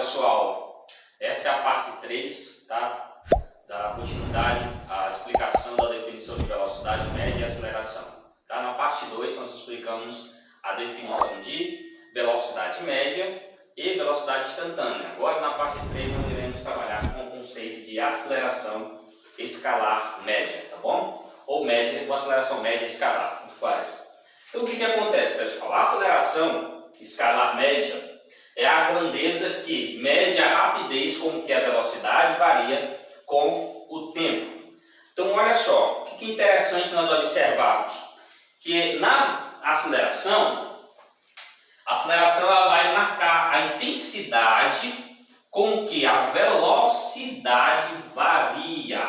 pessoal, essa é a parte 3, tá? Da continuidade, a explicação da definição de velocidade média e aceleração. Tá? Na parte 2 nós explicamos a definição de velocidade média e velocidade instantânea. Agora na parte 3 nós iremos trabalhar com o conceito de aceleração escalar média, tá bom? Ou média, com aceleração média escalar, tanto faz. Então o que acontece, pessoal? A aceleração escalar média é a grandeza que mede a rapidez com que a velocidade varia com o tempo. Então olha só, o que é interessante nós observarmos? Que na aceleração ela vai marcar a intensidade com que a velocidade varia.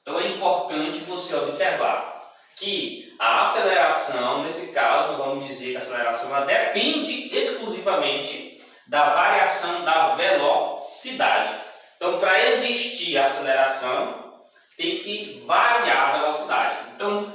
Então é importante você observar que a aceleração, nesse caso, vamos dizer que a aceleração ela depende exclusivamente da variação da velocidade. Então, para existir a aceleração, tem que variar a velocidade. Então,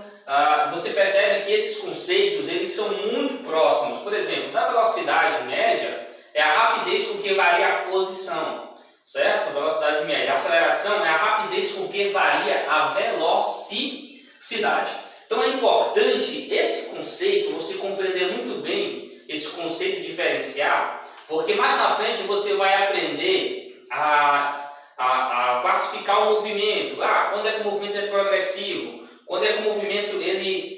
você percebe que esses conceitos eles são muito próximos. Por exemplo, da velocidade média é a rapidez com que varia a posição, certo? A velocidade média. A aceleração é a rapidez com que varia a velocidade. Então, é importante esse conceito, você compreender muito bem esse conceito diferencial, porque mais na frente você vai aprender a classificar o movimento. Quando é que o movimento é progressivo, quando é que o movimento ele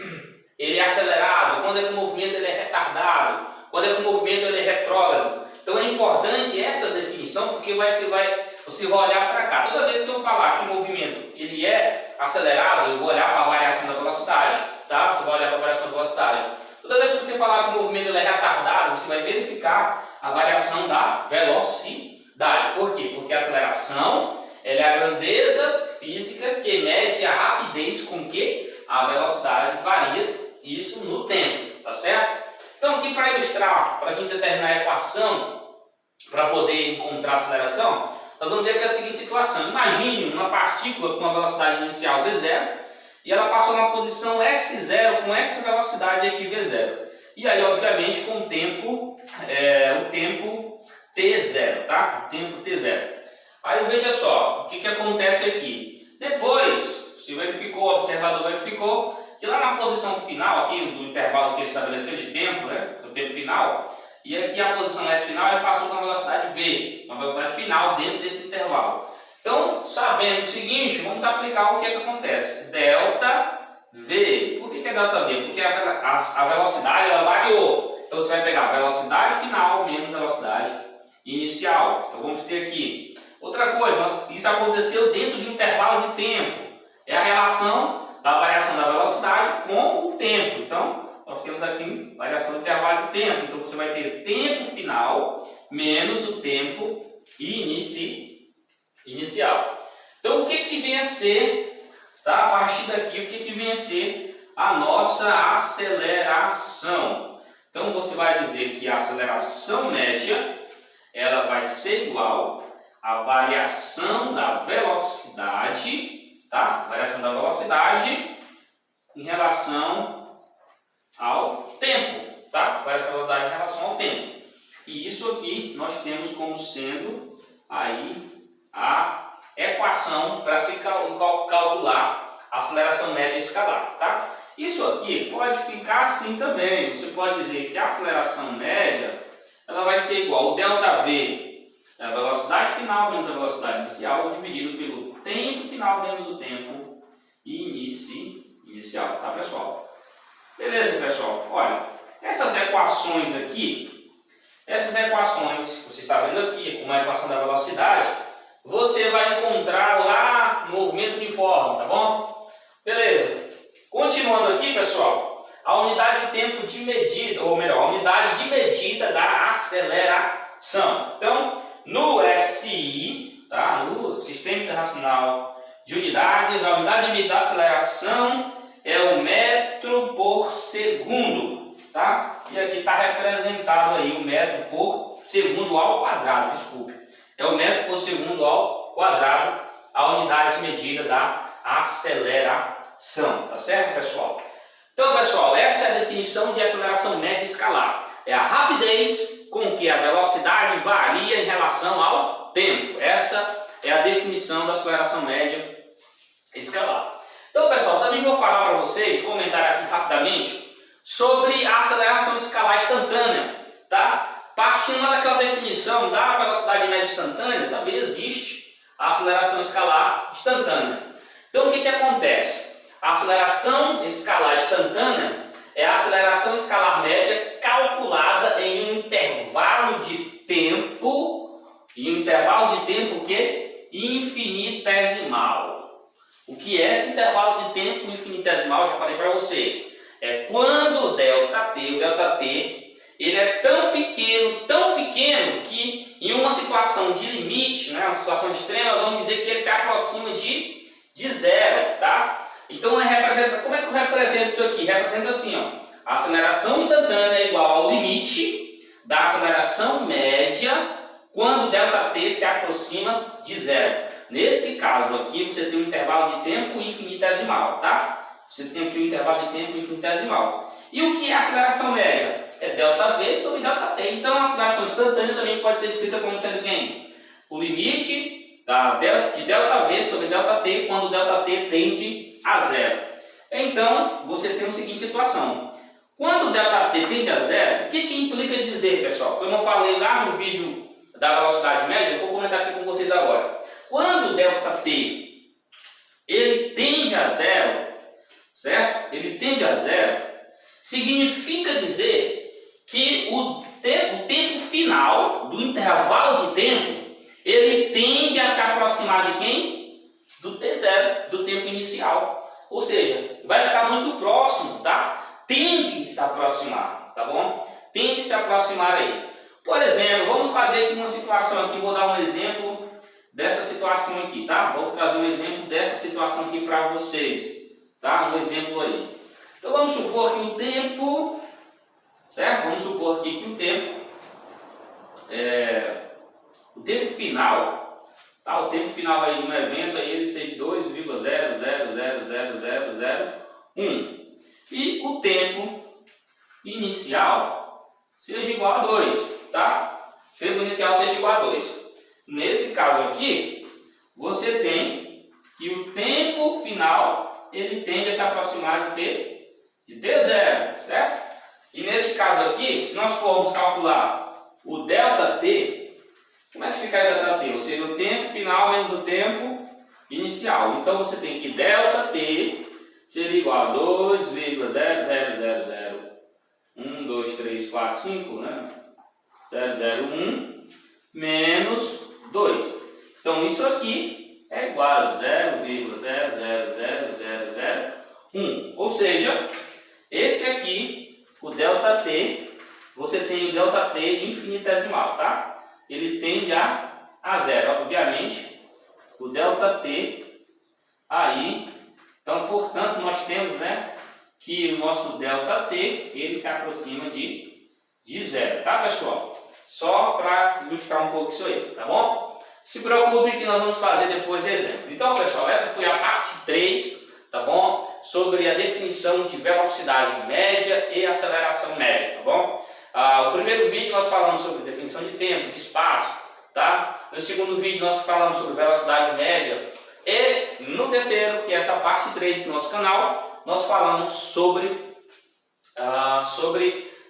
é acelerado, quando é que o movimento ele é retardado, quando é que o movimento ele é retrógrado. Então é importante essas definições, porque você vai olhar para cá. Toda vez que eu falar que o movimento ele é acelerado, eu vou olhar para a variação da velocidade, tá? Você vai olhar para a variação da velocidade. Toda vez que você falar que o movimento ele é retardado, você vai verificar a variação da velocidade. Por quê? Porque a aceleração ela é a grandeza física que mede a rapidez com que a velocidade varia, isso no tempo, tá certo? Então aqui para ilustrar, para a gente determinar a equação, para poder encontrar a aceleração, nós vamos ver aqui a seguinte situação. Imagine uma partícula com uma velocidade inicial v0 e ela passou na posição S0 com essa velocidade aqui v0. E aí, obviamente, com o tempo t0, tá? O tempo t0. Aí veja só, o que acontece aqui. Depois, você verificou, o observador verificou que lá na posição final, aqui do intervalo que ele estabeleceu de tempo, né? O tempo final, e aqui a posição S final, ele passou com a velocidade v, uma velocidade final dentro desse intervalo. Então, sabendo o seguinte, vamos aplicar o que acontece. Delta V. Por que é delta V? Porque a velocidade ela variou. Então, você vai pegar a velocidade final menos velocidade inicial. Então, vamos ter aqui. Outra coisa, isso aconteceu dentro de um intervalo de tempo. É a relação da variação da velocidade com o tempo. Então, nós temos aqui variação do intervalo de tempo. Então, você vai ter tempo final menos o tempo inicial. Então, o que vem a ser, tá? A partir daqui, o que vem a ser a nossa aceleração? Então, você vai dizer que a aceleração média ela vai ser igual à variação da velocidade, tá? Variação da velocidade em relação ao tempo, tá? Variação da velocidade em relação ao tempo. E isso aqui nós temos como sendo aí a equação para se calcular a aceleração média escalar, tá? Isso aqui pode ficar assim também. Você pode dizer que a aceleração média ela vai ser igual ao ΔV, a velocidade final menos a velocidade inicial, dividido pelo tempo final menos o tempo inicial, tá, pessoal? Beleza, pessoal? Olha, essas equações aqui, você está vendo aqui, como a equação da velocidade, você vai encontrar lá no movimento uniforme, tá bom? Beleza. Continuando aqui, pessoal, a unidade de tempo de medida, ou melhor, a unidade de medida da aceleração. Então, no SI, tá? No Sistema Internacional de Unidades, a unidade de medida da aceleração é o metro por segundo, tá? E aqui está representado aí o metro por segundo ao quadrado, desculpe. É o metro por segundo ao quadrado, a unidade de medida da aceleração, tá certo, pessoal? Então, pessoal, essa é a definição de aceleração média escalar. É a rapidez com que a velocidade varia em relação ao tempo. Essa é a definição da aceleração média escalar. Então, pessoal, também vou falar para vocês, comentar aqui rapidamente, sobre a aceleração escalar instantânea, tá? Partindo daquela definição da velocidade média instantânea, também existe a aceleração escalar instantânea. Então, o que acontece? A aceleração escalar instantânea é a aceleração escalar média calculada em um intervalo de tempo, o quê? Infinitesimal. O que é esse intervalo de tempo infinitesimal? Já falei para vocês. É quando o ΔT, ele é tão pequeno que em uma situação de limite, né, uma situação extrema, vamos dizer que ele se aproxima de zero, tá? Então, como é que eu represento isso aqui? Representa assim, ó, a aceleração instantânea é igual ao limite da aceleração média quando ΔT se aproxima de zero. Nesse caso aqui, você tem um intervalo de tempo infinitesimal, tá? Você tem aqui um intervalo de tempo infinitesimal. E o que é a aceleração média? É ΔV sobre ΔT. Então, a aceleração instantânea também pode ser escrita como sendo quem? O limite de ΔV sobre ΔT quando ΔT tende a zero. Então, você tem a seguinte situação. Quando ΔT tende a zero, o que implica dizer, pessoal? Como eu falei lá no vídeo da velocidade média, eu vou comentar aqui com vocês agora. Quando ΔT ele tende a zero, certo? Ele tende a zero, significa dizer que o tempo final do intervalo de tempo, ele tende a se aproximar de quem? Do T0, do tempo inicial. Ou seja, vai ficar muito próximo, tá? Tende a se aproximar, tá bom? Tende a se aproximar aí. Por exemplo, vamos fazer aqui uma situação aqui, vou dar um exemplo dessa situação aqui, tá? Vou trazer um exemplo dessa situação aqui para vocês, tá? Um exemplo aí. Então vamos supor que o tempo, certo? Vamos supor aqui que o tempo final, tá? O tempo final aí de um evento aí ele seja 2,00000001 e o tempo inicial seja igual a 2, tá? O tempo inicial seja igual a 2. Nesse caso aqui, você tem que o tempo final ele tende a se aproximar de T0, certo? E nesse caso aqui, se nós formos calcular o ΔT, como é que fica o ΔT? Ou seja, o tempo final menos o tempo inicial. Então você tem que ΔT seria igual a 2,000012345, né? 001 menos 2. Então isso aqui é igual a 0,0000001. Ou seja, esse aqui, o ΔT, você tem o ΔT infinitesimal, tá? Ele tende a zero, obviamente, o ΔT aí. Então, portanto, nós temos, né, que o nosso ΔT, ele se aproxima de zero, tá, pessoal? Só para ilustrar um pouco isso aí, tá bom? Se preocupe que nós vamos fazer depois exemplo. Então, pessoal, essa foi a parte 3, tá bom? Sobre a definição de velocidade média e aceleração média, tá bom? O primeiro vídeo nós falamos sobre definição de tempo, de espaço, tá? No segundo vídeo nós falamos sobre velocidade média e no terceiro, que é essa parte 3 do nosso canal, nós falamos sobre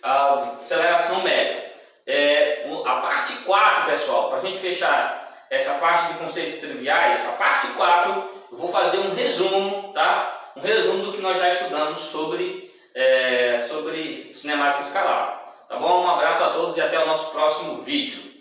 aceleração média. A parte 4, pessoal, para a gente fechar essa parte de conceitos triviais, a parte 4 eu vou fazer um resumo, tá? Um resumo do que nós já estudamos sobre cinemática escalar. Tá bom? Um abraço a todos e até o nosso próximo vídeo.